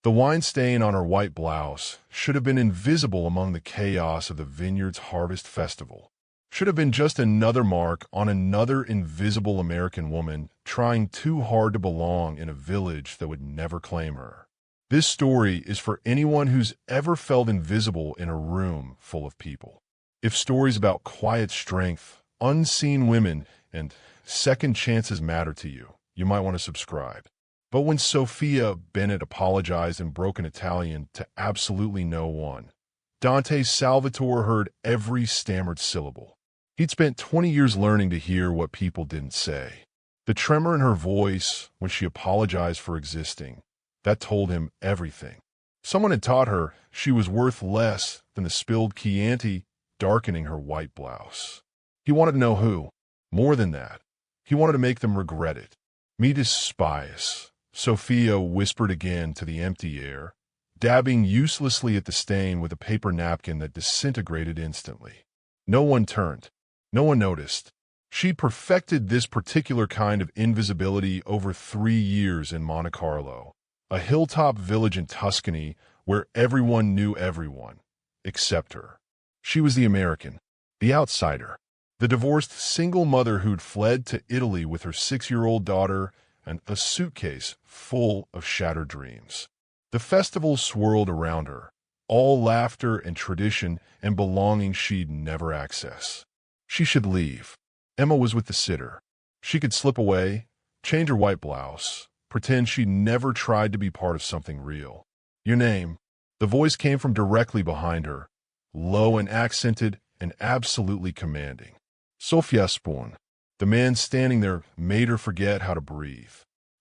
The wine stain on her white blouse should have been invisible among the chaos of the vineyard's harvest festival. Should have been just another mark on another invisible American woman trying too hard to belong in a village that would never claim her. This story is for anyone who's ever felt invisible in a room full of people. If stories about quiet strength, unseen women, and second chances matter to you, you might want to subscribe. But when Sophia Bennett apologized in broken Italian to absolutely no one, Dante Salvatore heard every stammered syllable. He'd spent 20 years learning to hear what people didn't say. The tremor in her voice when she apologized for existing, that told him everything. Someone had taught her she was worth less than the spilled Chianti darkening her white blouse. He wanted to know who. More than that, he wanted to make them regret it. "Me despise," Sophia whispered again to the empty air, dabbing uselessly at the stain with a paper napkin that disintegrated instantly. No one turned. No one noticed. She'd perfected this particular kind of invisibility over 3 years in Monte Carlo, a hilltop village in Tuscany where everyone knew everyone, except her. She was the American, the outsider, the divorced single mother who'd fled to Italy with her 6-year-old daughter and a suitcase full of shattered dreams. The festival swirled around her, all laughter and tradition and belonging she'd never access. She should leave. Emma was with the sitter. She could slip away, change her white blouse, pretend she'd never tried to be part of something real. "Your name?" The voice came from directly behind her, low and accented and absolutely commanding. "Sophia Spoon." The man standing there made her forget how to breathe.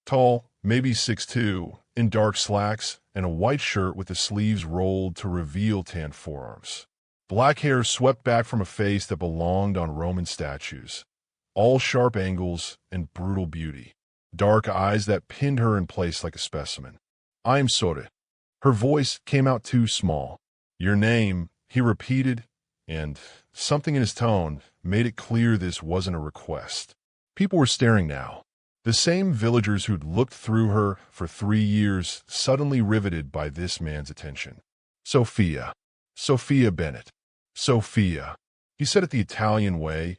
Tall, maybe 6'2", in dark slacks and a white shirt with the sleeves rolled to reveal tanned forearms. Black hair swept back from a face that belonged on Roman statues, all sharp angles and brutal beauty. Dark eyes that pinned her in place like a specimen. "I'm sorry." Her voice came out too small. "Your name," he repeated, and something in his tone made it clear this wasn't a request. People were staring now. The same villagers who'd looked through her for 3 years suddenly riveted by this man's attention. "Sophia. Sophia Bennett. Sophia." He said it the Italian way,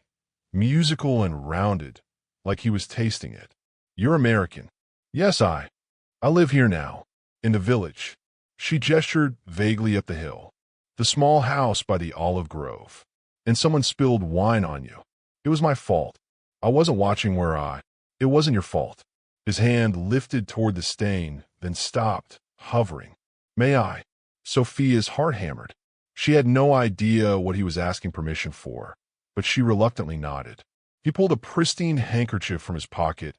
musical and rounded, like he was tasting it. "You're American." "Yes, I live here now, in the village." She gestured vaguely up the hill. "The small house by the olive grove. And someone spilled wine on you. It was my fault. I wasn't watching where It wasn't your fault." His hand lifted toward the stain, then stopped, hovering. "May I?" Sophia's heart hammered. She had no idea what he was asking permission for, but she reluctantly nodded. He pulled a pristine handkerchief from his pocket,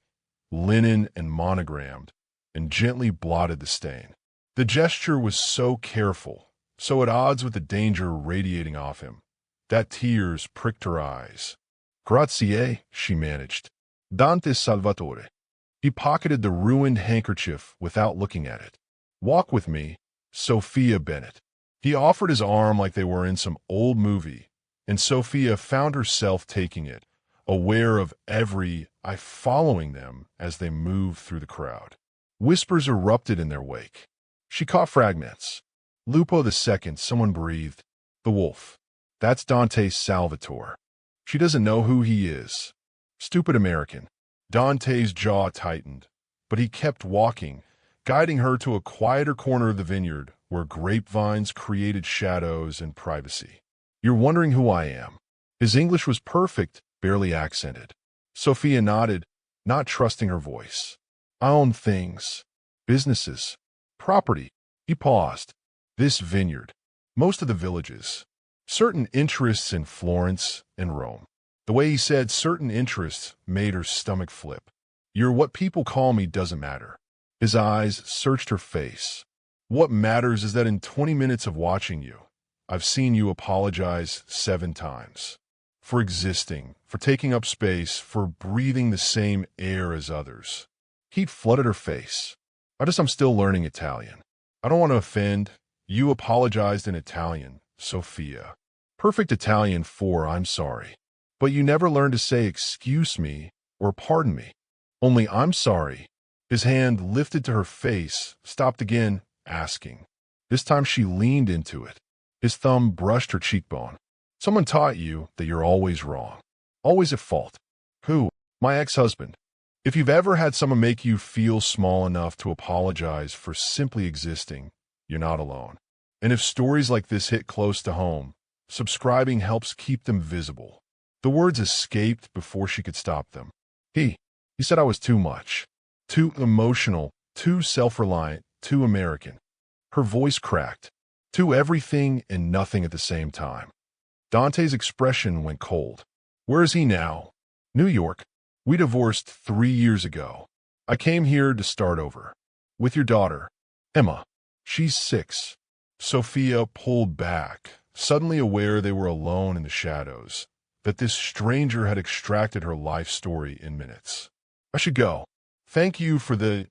linen and monogrammed, and gently blotted the stain. The gesture was so careful, so at odds with the danger radiating off him, that tears pricked her eyes. "Grazie," she managed. "Dante Salvatore." He pocketed the ruined handkerchief without looking at it. "Walk with me, Sophia Bennett." He offered his arm like they were in some old movie, and Sophia found herself taking it, aware of every eye following them as they moved through the crowd. Whispers erupted in their wake. She caught fragments. "Lupo II," someone breathed. "The wolf. That's Dante Salvatore. She doesn't know who he is." Stupid American. Dante's jaw tightened, but he kept walking, guiding her to a quieter corner of the vineyard where grapevines created shadows and privacy. "You're wondering who I am." His English was perfect, barely accented. Sophia nodded, not trusting her voice. "I own things. Businesses. Property." He paused. "This vineyard. Most of the villages. Certain interests in Florence and Rome." The way he said certain interests made her stomach flip. "You're what people call me doesn't matter." His eyes searched her face. "What matters is that in 20 minutes of watching you, I've seen you apologize 7 times. For existing, for taking up space, for breathing the same air as others." Heat flooded her face. I'm still learning Italian. I don't want to offend. You apologized in Italian, Sophia. Perfect Italian for "I'm sorry." But you never learned to say "excuse me" or "pardon me." Only "I'm sorry." His hand lifted to her face, stopped again, asking. This time she leaned into it. His thumb brushed her cheekbone. Someone taught you that you're always wrong, always at fault. Who? My ex-husband. If you've ever had someone make you feel small enough to apologize for simply existing, you're not alone. And if stories like this hit close to home, subscribing helps keep them visible. The words escaped before she could stop them. He said I was too much, too emotional, too self-reliant, too American. Her voice cracked. Too everything and nothing at the same time. Dante's expression went cold. Where is he now? New York. We divorced 3 years ago. I came here to start over. With your daughter, Emma. She's 6. Sophia pulled back, suddenly aware they were alone in the shadows, that this stranger had extracted her life story in minutes. I should go. Thank you for the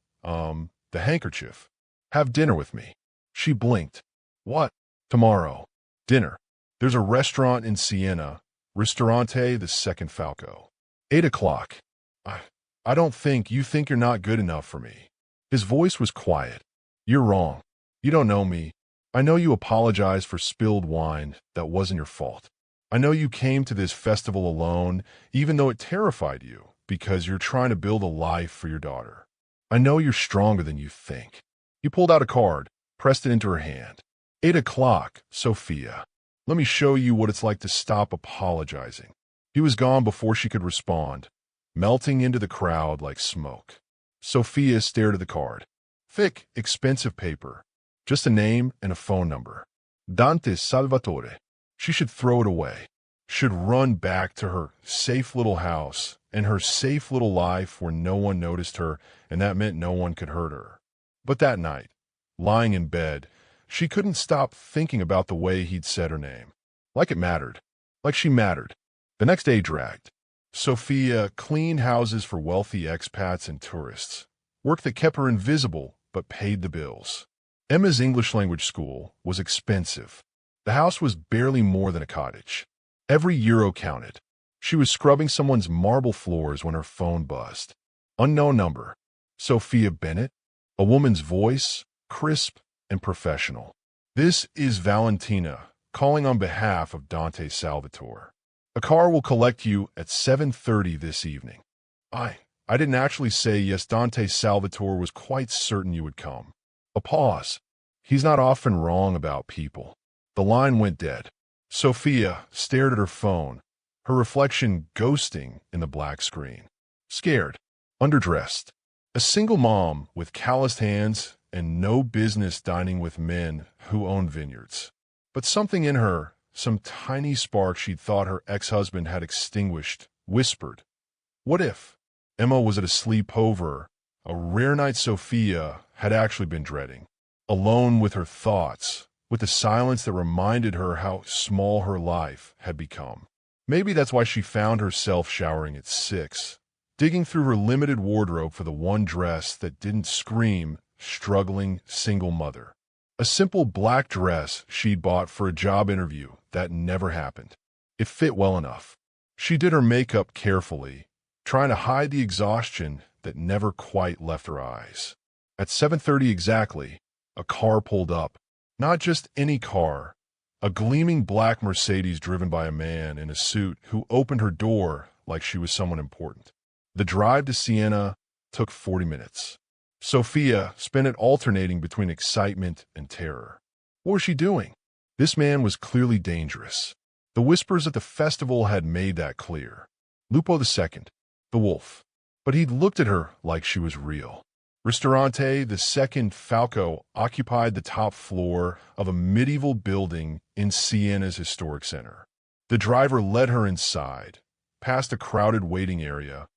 handkerchief. Have dinner with me. She blinked. What? Tomorrow. Dinner. There's a restaurant in Siena, Ristorante the Second Falco. 8 o'clock. I don't think you think you're not good enough for me. His voice was quiet. You're wrong. You don't know me. I know you apologized for spilled wine. That wasn't your fault. I know you came to this festival alone, even though it terrified you, because you're trying to build a life for your daughter. I know you're stronger than you think. He pulled out a card, pressed it into her hand. 8 o'clock, Sophia. Let me show you what it's like to stop apologizing. He was gone before she could respond, melting into the crowd like smoke. Sophia stared at the card. Thick, expensive paper. Just a name and a phone number. Dante Salvatore. She should throw it away. Should run back to her safe little house and her safe little life where no one noticed her, and that meant no one could hurt her. But that night, lying in bed, she couldn't stop thinking about the way he'd said her name. Like it mattered. Like she mattered. The next day dragged. Sophia cleaned houses for wealthy expats and tourists. Work that kept her invisible but paid the bills. Emma's English language school was expensive. The house was barely more than a cottage. Every euro counted. She was scrubbing someone's marble floors when her phone buzzed. Unknown number. Sophia Bennett. A woman's voice, crisp and professional. This is Valentina, calling on behalf of Dante Salvatore. A car will collect you at 7:30 this evening. I didn't actually say yes. Dante Salvatore was quite certain you would come. A pause. He's not often wrong about people. The line went dead. Sophia stared at her phone, her reflection ghosting in the black screen. Scared, underdressed. A single mom with calloused hands and no business dining with men who own vineyards. But something in her, some tiny spark she'd thought her ex-husband had extinguished, whispered, what if? Emma was at a sleepover, a rare night Sophia had actually been dreading. Alone with her thoughts, with the silence that reminded her how small her life had become. Maybe that's why she found herself showering at 6, digging through her limited wardrobe for the one dress that didn't scream, struggling single mother. A simple black dress she'd bought for a job interview that never happened. It fit well enough. She did her makeup carefully, trying to hide the exhaustion that never quite left her eyes. At 7:30 exactly, a car pulled up. Not just any car, a gleaming black Mercedes driven by a man in a suit who opened her door like she was someone important. The drive to Siena took 40 minutes. Sophia spent it alternating between excitement and terror. What was she doing? This man was clearly dangerous. The whispers at the festival had made that clear. Lupo II, the wolf. But he'd looked at her like she was real. Ristorante the Second Falco occupied the top floor of a medieval building in Siena's historic center. The driver led her inside, past a crowded waiting area,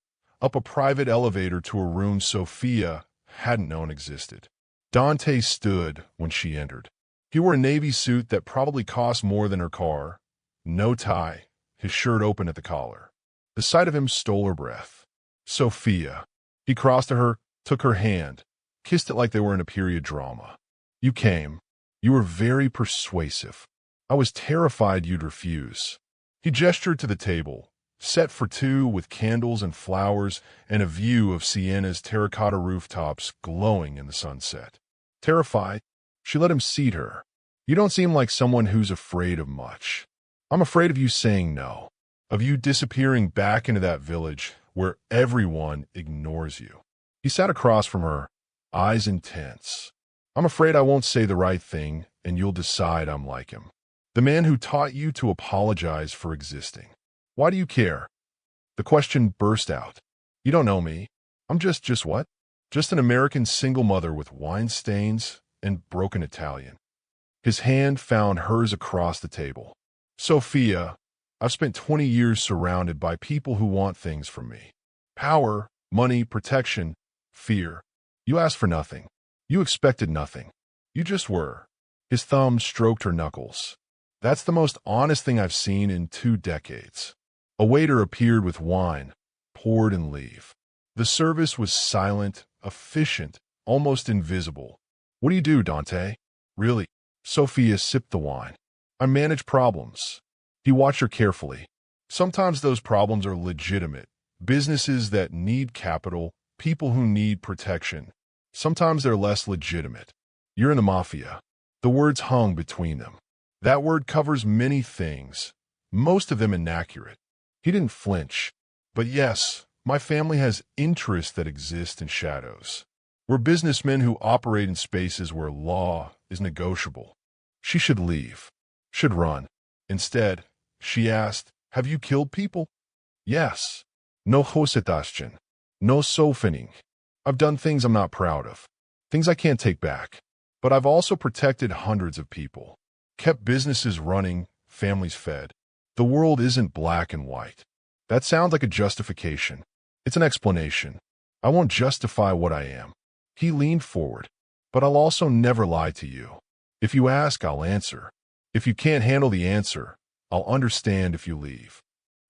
up a private elevator to a room Sophia hadn't known existed. Dante stood when she entered. He wore a navy suit that probably cost more than her car, no tie, his shirt open at the collar. The sight of him stole her breath. Sophia. He crossed to her, took her hand, kissed it like they were in a period drama. You came. You were very persuasive. I was terrified you'd refuse. He gestured to the table, set for two with candles and flowers and a view of Siena's terracotta rooftops glowing in the sunset. Terrified? She let him seat her. You don't seem like someone who's afraid of much. I'm afraid of you saying no, of you disappearing back into that village where everyone ignores you. He sat across from her, eyes intense. I'm afraid I won't say the right thing and you'll decide I'm like him. The man who taught you to apologize for existing. Why do you care? The question burst out. You don't know me. I'm just what? Just an American single mother with wine stains and broken Italian. His hand found hers across the table. Sophia, I've spent 20 years surrounded by people who want things from me. Power, money, protection, fear. You asked for nothing. You expected nothing. You just were. His thumb stroked her knuckles. That's the most honest thing I've seen in 2 decades. A waiter appeared with wine, poured and leave. The service was silent, efficient, almost invisible. What do you do, Dante? Really? Sophia sipped the wine. I manage problems. He watched her carefully. Sometimes those problems are legitimate. Businesses that need capital, people who need protection. Sometimes they're less legitimate. You're in the Mafia. The words hung between them. That word covers many things, most of them inaccurate. He didn't flinch. But yes, my family has interests that exist in shadows. We're businessmen who operate in spaces where law is negotiable. She should leave, should run. Instead, she asked, have you killed people? Yes. No hosetashchen. No sofening. I've done things I'm not proud of. Things I can't take back. But I've also protected hundreds of people. Kept businesses running, families fed. The world isn't black and white. That sounds like a justification. It's an explanation. I won't justify what I am. He leaned forward. But I'll also never lie to you. If you ask, I'll answer. If you can't handle the answer, I'll understand if you leave.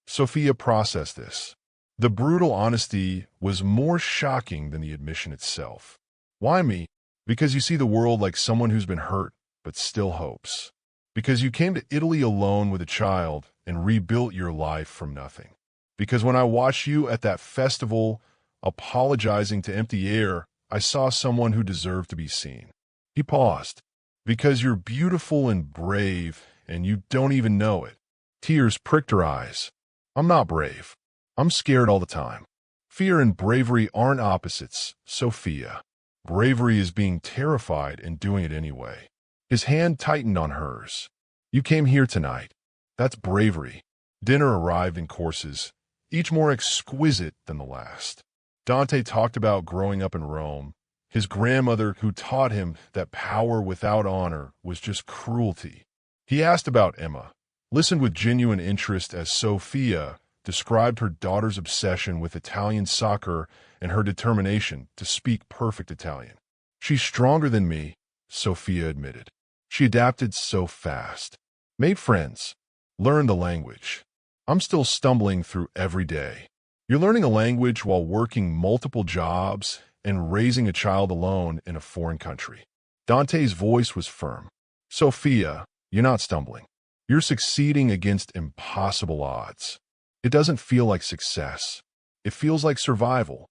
Sophia processed this. The brutal honesty was more shocking than the admission itself. Why me? Because you see the world like someone who's been hurt, but still hopes. Because you came to Italy alone with a child and rebuilt your life from nothing. Because when I watched you at that festival, apologizing to empty air, I saw someone who deserved to be seen. He paused. Because you're beautiful and brave, and you don't even know it. Tears pricked her eyes. I'm not brave. I'm scared all the time. Fear and bravery aren't opposites, Sophia. Bravery is being terrified and doing it anyway. His hand tightened on hers. You came here tonight. That's bravery. Dinner arrived in courses, each more exquisite than the last. Dante talked about growing up in Rome, his grandmother who taught him that power without honor was just cruelty. He asked about Emma, listened with genuine interest as Sophia described her daughter's obsession with Italian soccer and her determination to speak perfect Italian. She's stronger than me, Sophia admitted. She adapted so fast. Made friends. Learned the language. I'm still stumbling through every day. You're learning a language while working multiple jobs and raising a child alone in a foreign country. Dante's voice was firm. Sophia, you're not stumbling. You're succeeding against impossible odds. It doesn't feel like success. It feels like survival.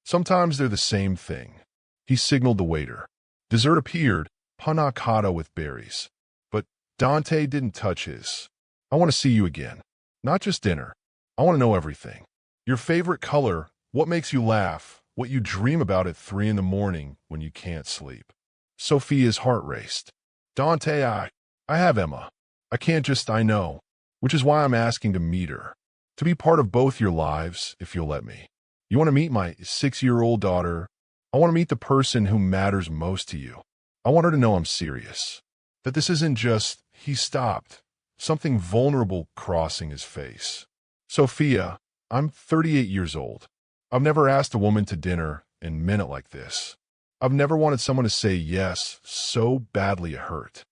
Sometimes they're the same thing. He signaled the waiter. Dessert appeared, panna cotta with berries. But Dante didn't touch his. I want to see you again. Not just dinner. I want to know everything. Your favorite color, what makes you laugh, what you dream about at 3 in the morning when you can't sleep. Sophia's heart raced. Dante, I have Emma. I know. Which is why I'm asking to meet her. To be part of both your lives, if you'll let me. You want to meet my 6-year-old daughter? I want to meet the person who matters most to you. I want her to know I'm serious. That this isn't just, he stopped. Something vulnerable crossing his face. Sophia, I'm 38 years old. I've never asked a woman to dinner and meant it like this. I've never wanted someone to say yes so badly it hurt.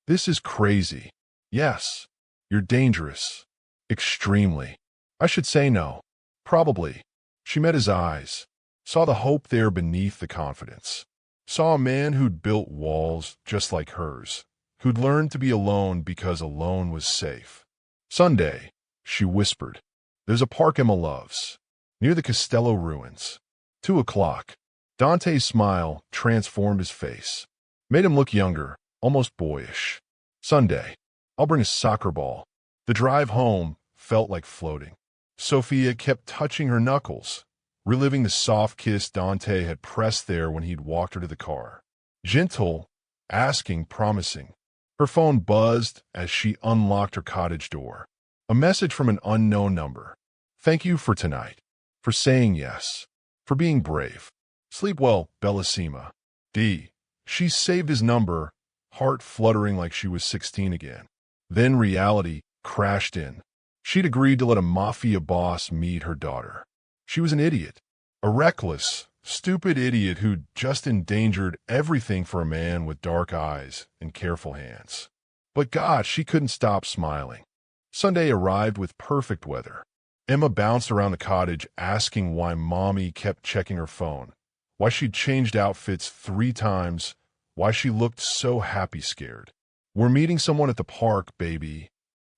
This is crazy. Yes, you're dangerous. Extremely. I should say no. Probably. She met his eyes, saw the hope there beneath the confidence. Saw a man who'd built walls just like hers, who'd learned to be alone because alone was safe. Sunday, she whispered. There's a park Emma loves, near the Castello ruins. 2 o'clock. Dante's smile transformed his face, made him look younger, almost boyish. Sunday. I'll bring a soccer ball. The drive home felt like floating. Sophia kept touching her knuckles, reliving the soft kiss Dante had pressed there when he'd walked her to the car. Gentle, asking, promising. Her phone buzzed as she unlocked her cottage door. A message from an unknown number. Thank you for tonight. For saying yes. For being brave. Sleep well, Bellissima. D. She saved his number, heart fluttering like she was 16 again. Then reality crashed in. She'd agreed to let a Mafia boss meet her daughter. She was an idiot. A reckless, stupid idiot who'd just endangered everything for a man with dark eyes and careful hands. But God, she couldn't stop smiling. Sunday arrived with perfect weather. Emma bounced around the cottage asking why Mommy kept checking her phone, why she'd changed outfits 3 times, why she looked so happy scared. We're meeting someone at the park, baby.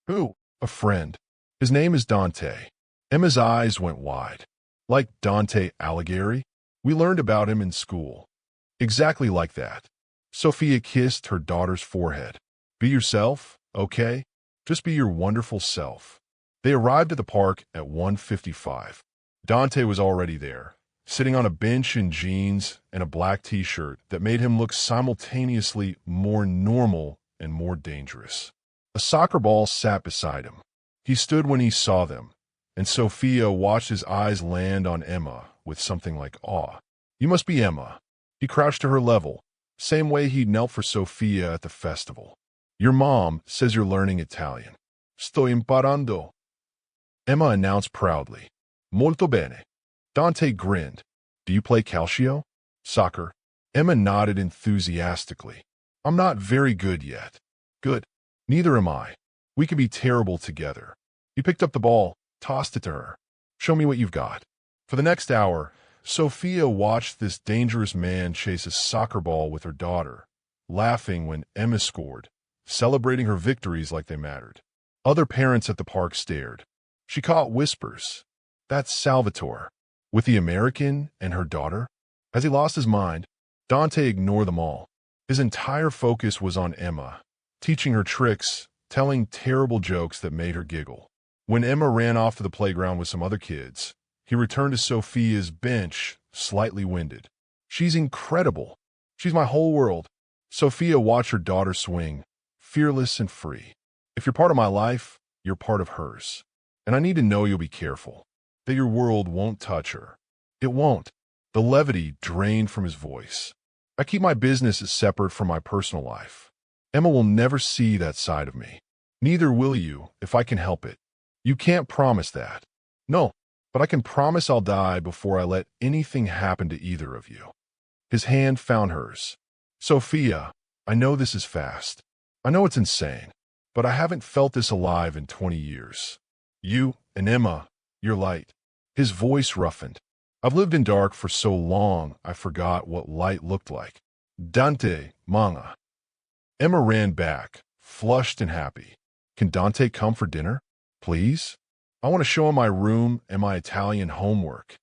Who? A friend. His name is Dante. Emma's eyes went wide. Like Dante Alighieri? We learned about him in school. Exactly like that. Sophia kissed her daughter's forehead. Be yourself, okay? Just be your wonderful self. They arrived at the park at 1:55. Dante was already there, sitting on a bench in jeans and a black t-shirt that made him look simultaneously more normal and more dangerous. A soccer ball sat beside him. He stood when he saw them, and Sophia watched his eyes land on Emma with something like awe. You must be Emma. He crouched to her level, same way he'd knelt for Sophia at the festival. Your mom says you're learning Italian. Sto imparando. Emma announced proudly. Molto bene. Dante grinned. Do you play calcio? Soccer? Emma nodded enthusiastically. I'm not very good yet. Good. Neither am I. We could be terrible together. He picked up the ball, tossed it to her. Show me what you've got. For the next hour, Sophia watched this dangerous man chase a soccer ball with her daughter, laughing when Emma scored, celebrating her victories like they mattered. Other parents at the park stared. She caught whispers. That's Salvatore. With the American and her daughter? As he lost his mind, Dante ignored them all. His entire focus was on Emma, teaching her tricks, telling terrible jokes that made her giggle. When Emma ran off to the playground with some other kids, he returned to Sophia's bench, slightly winded. She's incredible. She's my whole world. Sophia watched her daughter swing, fearless and free. If you're part of my life, you're part of hers. And I need to know you'll be careful, that your world won't touch her. It won't. The levity drained from his voice. I keep my business as separate from my personal life. Emma will never see that side of me. Neither will you, if I can help it. You can't promise that. No, but I can promise I'll die before I let anything happen to either of you. His hand found hers. Sophia, I know this is fast. I know it's insane, but I haven't felt this alive in 20 years. You and Emma, you're light. His voice roughened. I've lived in dark for so long I forgot what light looked like. Dante, manga. Emma ran back, flushed and happy. Can Dante come for dinner? Please? I want to show him my room and my Italian homework.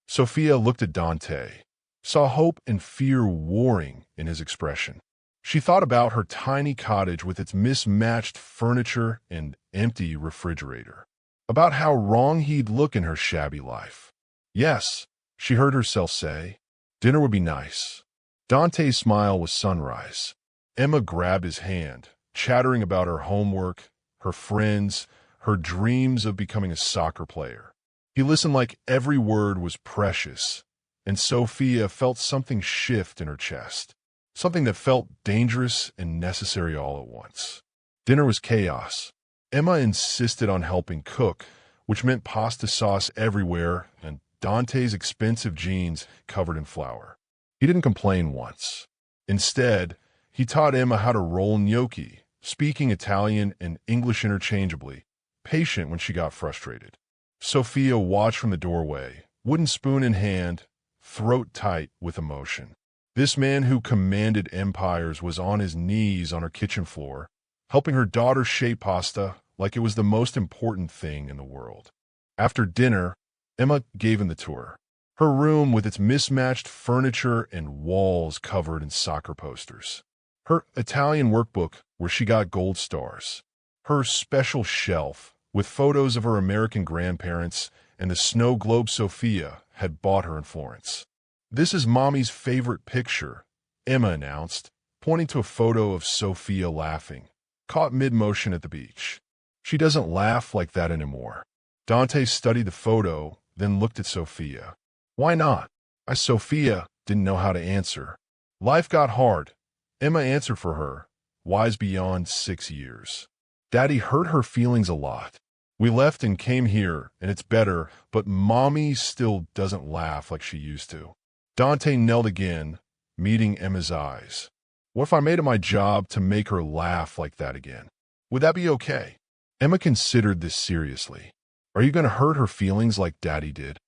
Sophia looked at Dante, saw hope and fear warring in his expression. She thought about her tiny cottage with its mismatched furniture and empty refrigerator, about how wrong he'd look in her shabby life. Yes, she heard herself say, dinner would be nice. Dante's smile was sunrise. Emma grabbed his hand, chattering about her homework, her friends, her dreams of becoming a soccer player. He listened like every word was precious, and Sophia felt something shift in her chest, something that felt dangerous and necessary all at once. Dinner was chaos. Emma insisted on helping cook, which meant pasta sauce everywhere and Dante's expensive jeans covered in flour. He didn't complain once. Instead, he taught Emma how to roll gnocchi, speaking Italian and English interchangeably, patient when she got frustrated. Sophia watched from the doorway, wooden spoon in hand, throat tight with emotion. This man who commanded empires was on his knees on her kitchen floor, helping her daughter shape pasta like it was the most important thing in the world. After dinner, Emma gave him the tour. Her room with its mismatched furniture and walls covered in soccer posters. Her Italian workbook where she got gold stars. Her special shelf with photos of her American grandparents and the snow globe Sophia had bought her in Florence. "This is Mommy's favorite picture," Emma announced, pointing to a photo of Sophia laughing, caught mid-motion at the beach. "She doesn't laugh like that anymore." Dante studied the photo, then looked at Sophia. "Why not?" Sophia didn't know how to answer. "Life got hard," Emma answered for her, wise beyond 6 years. "Daddy hurt her feelings a lot. We left and came here, and it's better, but Mommy still doesn't laugh like she used to." Dante knelt again, meeting Emma's eyes. "What if I made it my job to make her laugh like that again? Would that be okay?" Emma considered this seriously. "Are you going to hurt her feelings like Daddy did?"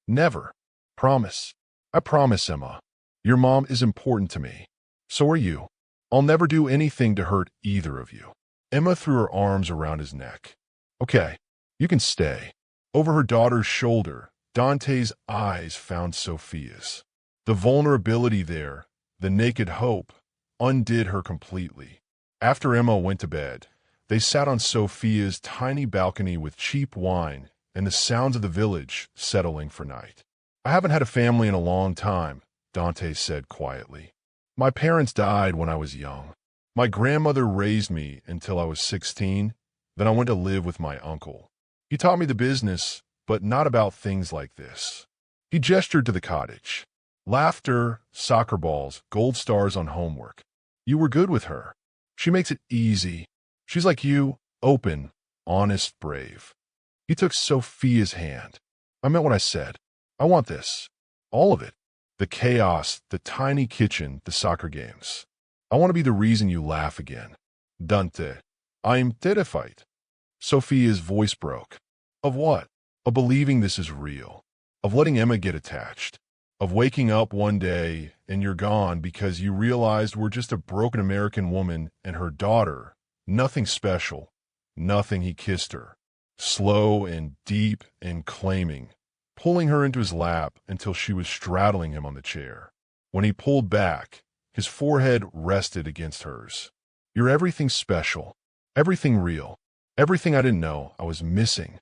"Never. Promise." "I promise, Emma. Your mom is important to me. So are you. I'll never do anything to hurt either of you." Emma threw her arms around his neck. "Okay, you can stay." Over her daughter's shoulder, Dante's eyes found Sophia's. The vulnerability there, the naked hope, undid her completely. After Emma went to bed, they sat on Sophia's tiny balcony with cheap wine and the sounds of the village settling for night. "I haven't had a family in a long time," Dante said quietly. "My parents died when I was young. My grandmother raised me until I was 16, then I went to live with my uncle. He taught me the business, but not about things like this." He gestured to the cottage. "Laughter, soccer balls, gold stars on homework. You were good with her. She makes it easy. She's like you, open, honest, brave." He took Sophia's hand. "I meant what I said. I want this. All of it. The chaos, the tiny kitchen, the soccer games. I want to be the reason you laugh again." "Dante, I'm terrified." Sophia's voice broke. "Of what?" "Of believing this is real. Of letting Emma get attached. Of waking up one day and you're gone because you realized we're just a broken American woman and her daughter. Nothing special. Nothing." He kissed her. Slow and deep and claiming, pulling her into his lap until she was straddling him on the chair. When he pulled back, his forehead rested against hers. "You're everything special. Everything real. Everything I didn't know I was missing."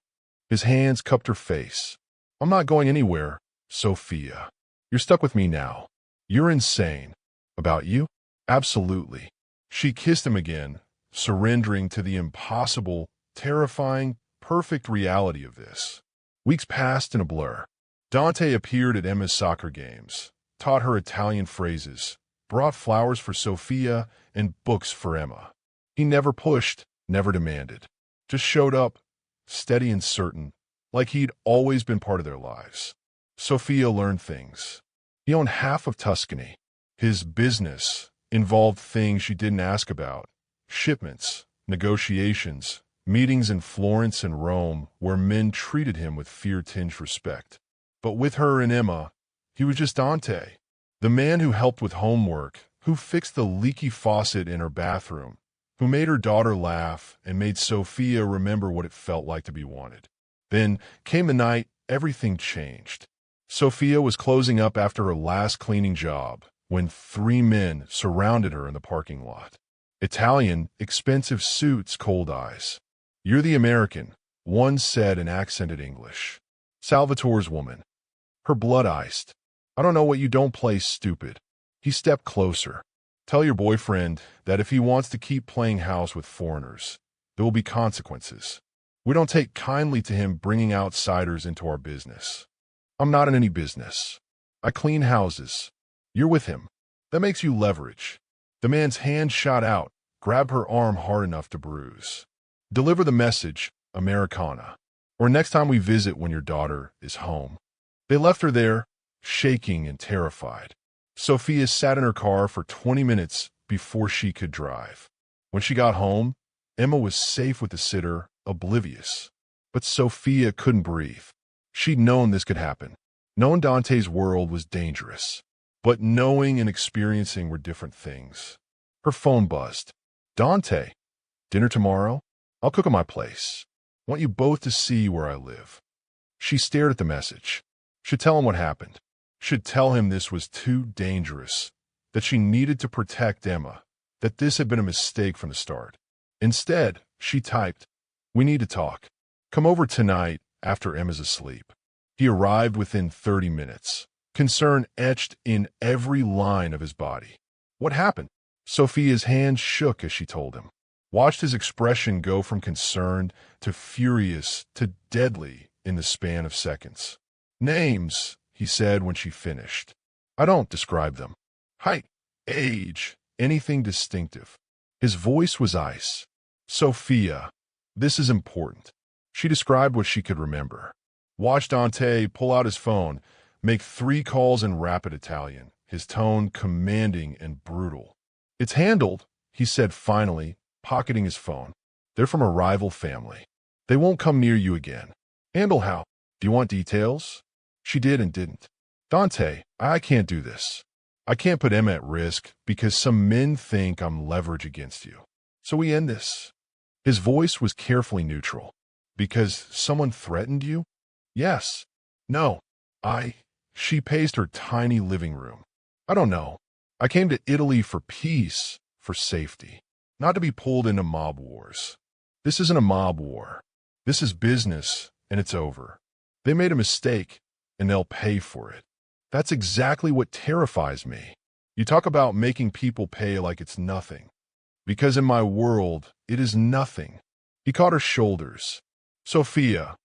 His hands cupped her face. "I'm not going anywhere, Sophia. You're stuck with me now. You're insane." "About you?" "Absolutely." She kissed him again, surrendering to the impossible, terrifying, perfect reality of this. Weeks passed in a blur. Dante appeared at Emma's soccer games, taught her Italian phrases, brought flowers for Sophia and books for Emma. He never pushed, never demanded. Just showed up, steady and certain, like he'd always been part of their lives. Sophia learned things. He owned half of Tuscany. His business involved things she didn't ask about: shipments, negotiations, meetings in Florence and Rome where men treated him with fear-tinged respect. But with her and Emma, he was just Dante, the man who helped with homework, who fixed the leaky faucet in her bathroom, who made her daughter laugh and made Sophia remember what it felt like to be wanted. Then came the night everything changed. Sophia was closing up after her last cleaning job when 3 men surrounded her in the parking lot. Italian, expensive suits, cold eyes. "You're the American," one said in accented English. Salvatore's woman. Her blood iced. "I don't know what you don't play, stupid." He stepped closer. "Tell your boyfriend that if he wants to keep playing house with foreigners, there will be consequences. We don't take kindly to him bringing outsiders into our business." "I'm not in any business. I clean houses. You're with him. That makes you leverage." The man's hand shot out, grabbed her arm hard enough to bruise. "Deliver the message, Americana, or next time we visit when your daughter is home." They left her there, shaking and terrified. Sophia sat in her car for 20 minutes before she could drive. When she got home, Emma was safe with the sitter, oblivious. But Sophia couldn't breathe. She'd known this could happen. Knowing Dante's world was dangerous. But knowing and experiencing were different things. Her phone buzzed. "Dante, dinner tomorrow? I'll cook at my place. Want you both to see where I live." She stared at the message. Should tell him what happened. Should tell him this was too dangerous, that she needed to protect Emma, that this had been a mistake from the start. Instead, she typed, "We need to talk. Come over tonight after Emma's asleep." He arrived within 30 minutes, concern etched in every line of his body. What happened? Sophia's hand shook as she told him. Watched his expression go from concerned to furious to deadly in the span of seconds. "Names," he said when she finished. "I don't describe them. Height, age, anything distinctive." His voice was ice. "Sophia, this is important." She described what she could remember. Watched Dante pull out his phone, make 3 calls in rapid Italian, his tone commanding and brutal. "It's handled," he said finally, pocketing his phone. "They're from a rival family. They won't come near you again." "Handle how? Do you want details?" She did and didn't. "Dante, I can't do this. I can't put Emma at risk because some men think I'm leverage against you. So we end this." His voice was carefully neutral. "Because someone threatened you?" "Yes." "No. She paced her tiny living room. "I don't know. I came to Italy for peace, for safety, not to be pulled into mob wars. This isn't a mob war. This is business, and it's over. They made a mistake, and they'll pay for it. That's exactly what terrifies me. You talk about making people pay like it's nothing. Because in my world, it is nothing." He caught her shoulders. "Sophia,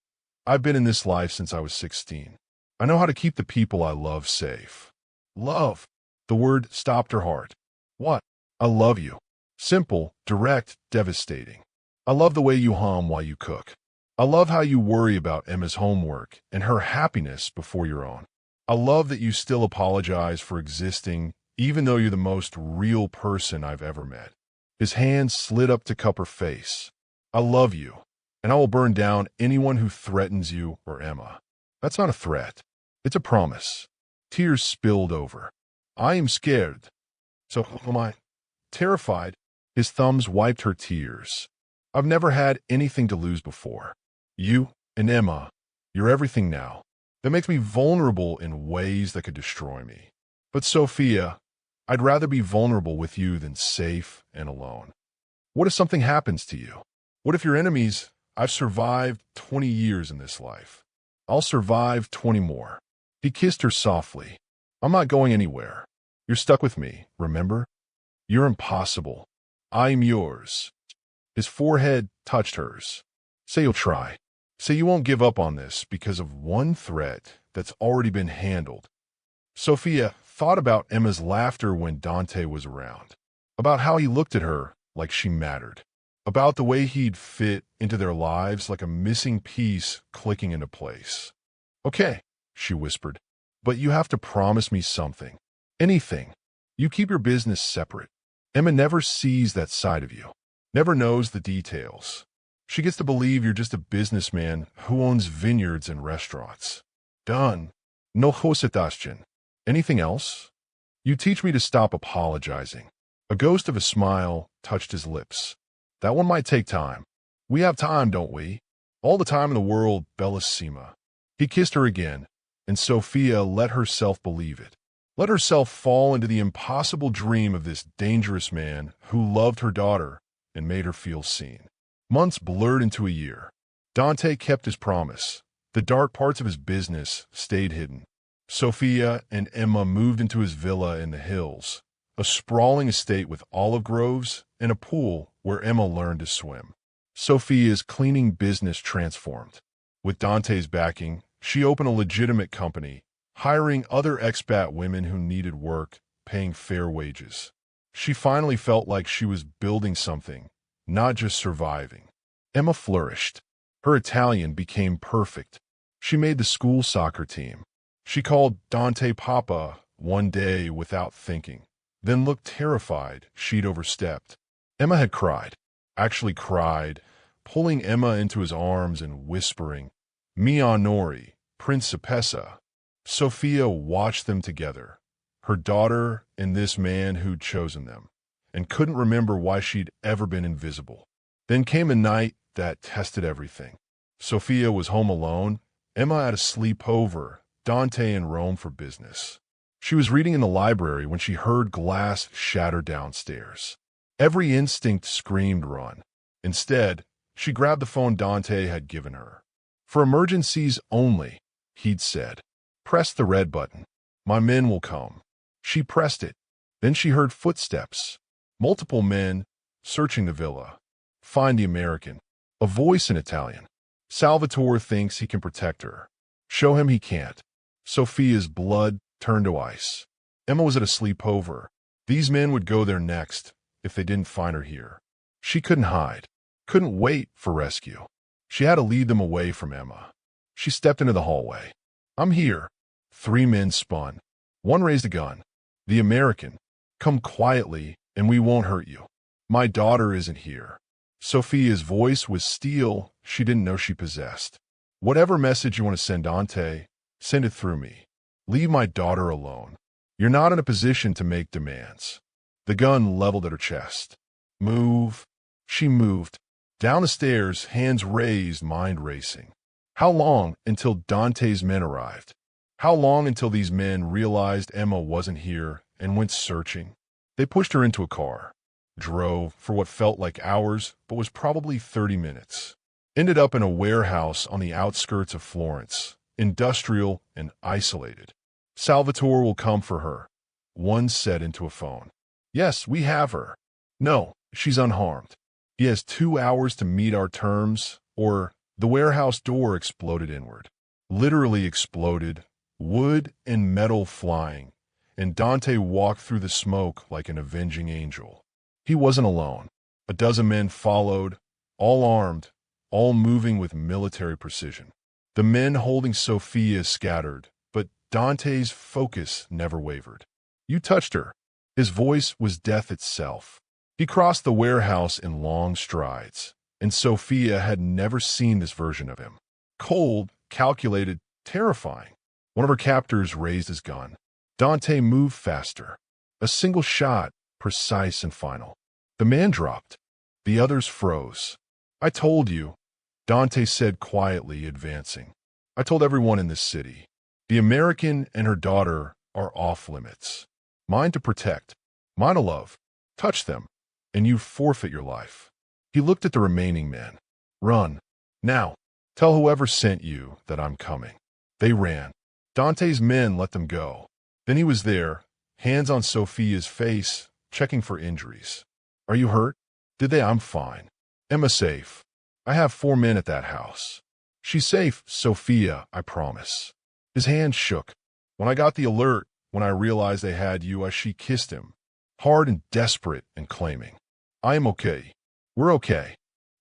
I've been in this life since I was 16. I know how to keep the people I love safe." "Love." The word stopped her heart. "What?" "I love you." Simple, direct, devastating. "I love the way you hum while you cook. I love how you worry about Emma's homework and her happiness before your own. I love that you still apologize for existing even though you're the most real person I've ever met." His hand slid up to cup her face. "I love you, and I will burn down anyone who threatens you or Emma." "That's not a threat. It's a promise." Tears spilled over. "I am scared." "So am I." Terrified, his thumbs wiped her tears. "I've never had anything to lose before. You and Emma, you're everything now. That makes me vulnerable in ways that could destroy me. But Sophia, I'd rather be vulnerable with you than safe and alone. What if something happens to you? What if your enemies? I've survived 20 years in this life. I'll survive 20 more." He kissed her softly. "I'm not going anywhere. You're stuck with me, remember? You're impossible. I'm yours." His forehead touched hers. "Say you'll try. Say you won't give up on this because of one threat that's already been handled." Sophia thought about Emma's laughter when Dante was around, about how he looked at her like she mattered, about the way he'd fit into their lives like a missing piece clicking into place. "Okay," she whispered, "but you have to promise me something. Anything. You keep your business separate. Emma never sees that side of you, never knows the details. She gets to believe you're just a businessman who owns vineyards and restaurants." "Done. No hositashchen. Anything else?" "You teach me to stop apologizing." A ghost of a smile touched his lips. "That one might take time." "We have time, don't we?" "All the time in the world, Bellissima." He kissed her again, and Sophia let herself believe it. Let herself fall into the impossible dream of this dangerous man who loved her daughter and made her feel seen. Months blurred into a year. Dante kept his promise. The dark parts of his business stayed hidden. Sophia and Emma moved into his villa in the hills, a sprawling estate with olive groves and a pool where Emma learned to swim. Sophia's cleaning business transformed. With Dante's backing, she opened a legitimate company, hiring other expat women who needed work, paying fair wages. She finally felt like she was building something, not just surviving. Emma flourished. Her Italian became perfect. She made the school soccer team. She called Dante Papa one day without thinking, then looked terrified she'd overstepped. Emma had cried, actually cried, pulling Emma into his arms and whispering, "Mi onori, principessa." Sophia watched them together, her daughter and this man who'd chosen them, and couldn't remember why she'd ever been invisible. Then came a night that tested everything. Sophia was home alone, Emma at a sleepover, Dante in Rome for business. She was reading in the library when she heard glass shatter downstairs. Every instinct screamed run. Instead, she grabbed the phone Dante had given her. "For emergencies only," he'd said. "Press the red button. My men will come." She pressed it. Then she heard footsteps. Multiple men, searching the villa. "Find the American." A voice in Italian. "Salvatore thinks he can protect her. Show him he can't." Sophia's blood turned to ice. Emma was at a sleepover. These men would go there next if they didn't find her here. She couldn't hide, couldn't wait for rescue. She had to lead them away from Emma. She stepped into the hallway. "I'm here." 3 men spun. One raised a gun. "The American. Come quietly and we won't hurt you. My daughter isn't here." Sophia's voice was steel she didn't know she possessed. "Whatever message you want to send Dante, send it through me. Leave my daughter alone. You're not in a position to make demands." The gun leveled at her chest. "Move." She moved. Down the stairs, hands raised, mind racing. How long until Dante's men arrived? How long until these men realized Emma wasn't here and went searching? They pushed her into a car. Drove for what felt like hours, but was probably 30 minutes. Ended up in a warehouse on the outskirts of Florence, industrial and isolated. "Salvatore will come for her," one said into a phone. "Yes, we have her." "No, she's unharmed. He has 2 hours to meet our terms, or..." The warehouse door exploded inward. Literally exploded, wood and metal flying, and Dante walked through the smoke like an avenging angel. He wasn't alone. A dozen men followed, all armed, all moving with military precision. The men holding Sophia scattered, but Dante's focus never wavered. "You touched her." His voice was death itself. He crossed the warehouse in long strides, and Sophia had never seen this version of him. Cold, calculated, terrifying. One of her captors raised his gun. Dante moved faster. A single shot, precise and final. The man dropped. The others froze. "I told you," Dante said quietly, advancing. "I told everyone in this city. The American and her daughter are off limits. Mine to protect, mine to love. Touch them, and you forfeit your life." He looked at the remaining men. "Run. Now. Tell whoever sent you that I'm coming." They ran. Dante's men let them go. Then he was there, hands on Sophia's face, checking for injuries. "Are you hurt?" "Did they?" "I'm fine." "Emma safe?" "I have 4 men at that house." "She's safe, Sophia, I promise." His hand shook. "When I got the alert, when I realized they had you," she kissed him, hard and desperate and claiming. "I am okay. We're okay.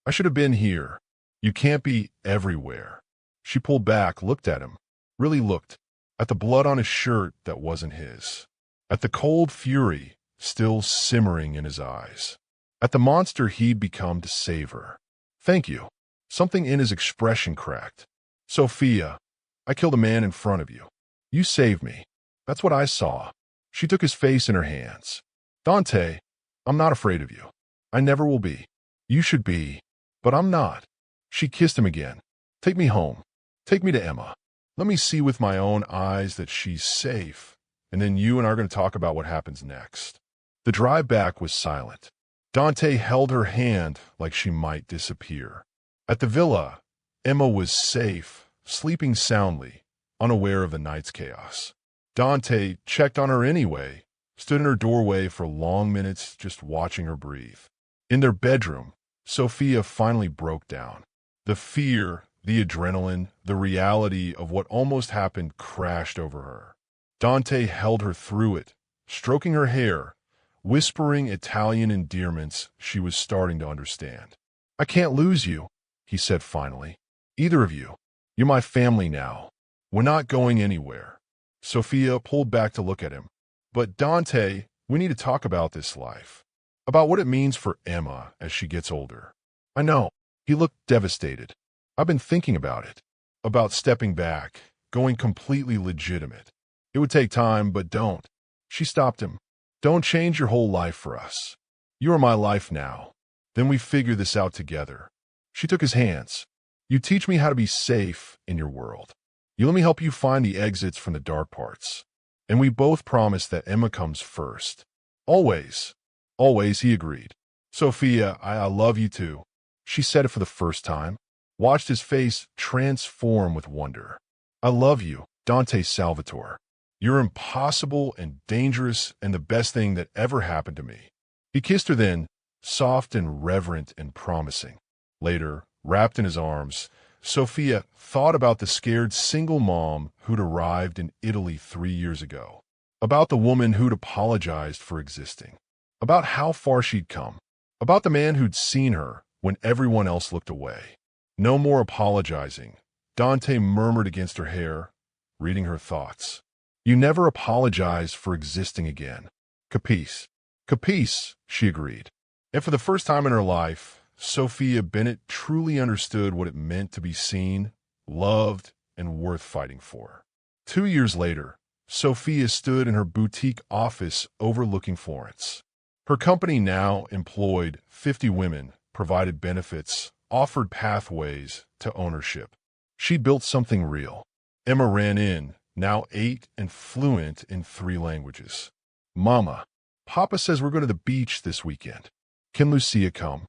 I should have been here. You can't be everywhere." She pulled back, looked at him, really looked, at the blood on his shirt that wasn't his, at the cold fury still simmering in his eyes, at the monster he'd become to save her. "Thank you." Something in his expression cracked. "Sophia, I killed a man in front of you. You saved me. That's what I saw." She took his face in her hands. "Dante, I'm not afraid of you. I never will be. You should be, but I'm not." She kissed him again. "Take me home. Take me to Emma. Let me see with my own eyes that she's safe, and then you and I are going to talk about what happens next." The drive back was silent. Dante held her hand like she might disappear. At the villa, Emma was safe, sleeping soundly, unaware of the night's chaos. Dante checked on her anyway, stood in her doorway for long minutes just watching her breathe. In their bedroom, Sophia finally broke down. The fear, the adrenaline, the reality of what almost happened crashed over her. Dante held her through it, stroking her hair, whispering Italian endearments she was starting to understand. "I can't lose you," he said finally. "Either of you. You're my family now. We're not going anywhere." Sophia pulled back to look at him. "But Dante, we need to talk about this life. About what it means for Emma as she gets older." "I know." He looked devastated. "I've been thinking about it. About stepping back, going completely legitimate. It would take time, but don't." She stopped him. "Don't change your whole life for us. You are my life now. Then we figure this out together." She took his hands. "You teach me how to be safe in your world. You let me help you find the exits from the dark parts. And we both promise that Emma comes first. Always." "Always," he agreed. Sophia, I love you too. She said it for the first time, watched his face transform with wonder. I love you, Dante Salvatore. You're impossible and dangerous and the best thing that ever happened to me. He kissed her then, soft and reverent and promising. Later, wrapped in his arms, Sophia thought about the scared single mom who'd arrived in Italy 3 years ago, about the woman who'd apologized for existing, about how far she'd come, about the man who'd seen her when everyone else looked away. No more apologizing, Dante murmured against her hair, reading her thoughts. You never apologize for existing again. Capice? Capice, she agreed. And for the first time in her life, Sophia Bennett truly understood what it meant to be seen, loved, and worth fighting for. 2 years later, Sophia stood in her boutique office overlooking Florence. Her company now employed 50 women, provided benefits, offered pathways to ownership. She built something real. Emma ran in, now 8 and fluent in 3 languages. Mama, Papa says we're going to the beach this weekend. Can Lucia come?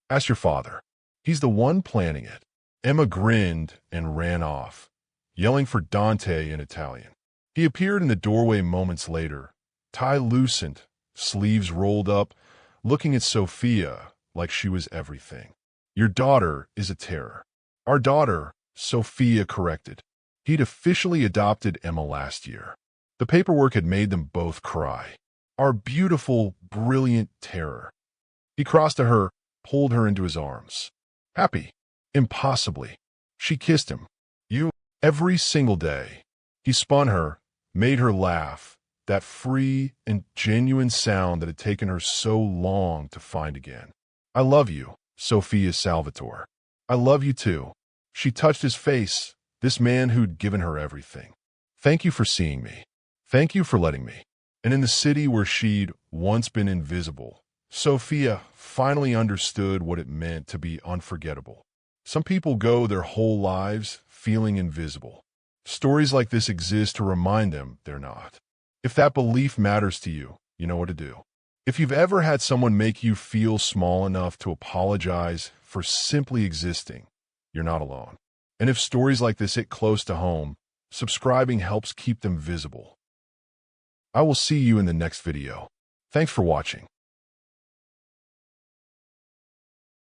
Ask your father. He's the one planning it. Emma grinned and ran off, yelling for Dante in Italian. He appeared in the doorway moments later, tie loosened, sleeves rolled up, looking at Sophia like she was everything. Your daughter is a terror. Our daughter, Sophia corrected. He'd officially adopted Emma last year. The paperwork had made them both cry. Our beautiful, brilliant terror. He crossed to her, pulled her into his arms. Happy. Impossibly. She kissed him. You. Every single day. He spun her, made her laugh, that free and genuine sound that had taken her so long to find again. I love you, Sophia Salvatore. I love you too. She touched his face, this man who'd given her everything. Thank you for seeing me. Thank you for letting me. And in the city where she'd once been invisible, Sophia finally understood what it meant to be unforgettable. Some people go their whole lives feeling invisible. Stories like this exist to remind them they're not. If that belief matters to you, you know what to do. If you've ever had someone make you feel small enough to apologize for simply existing, you're not alone. And if stories like this hit close to home, subscribing helps keep them visible. I will see you in the next video. Thanks for watching.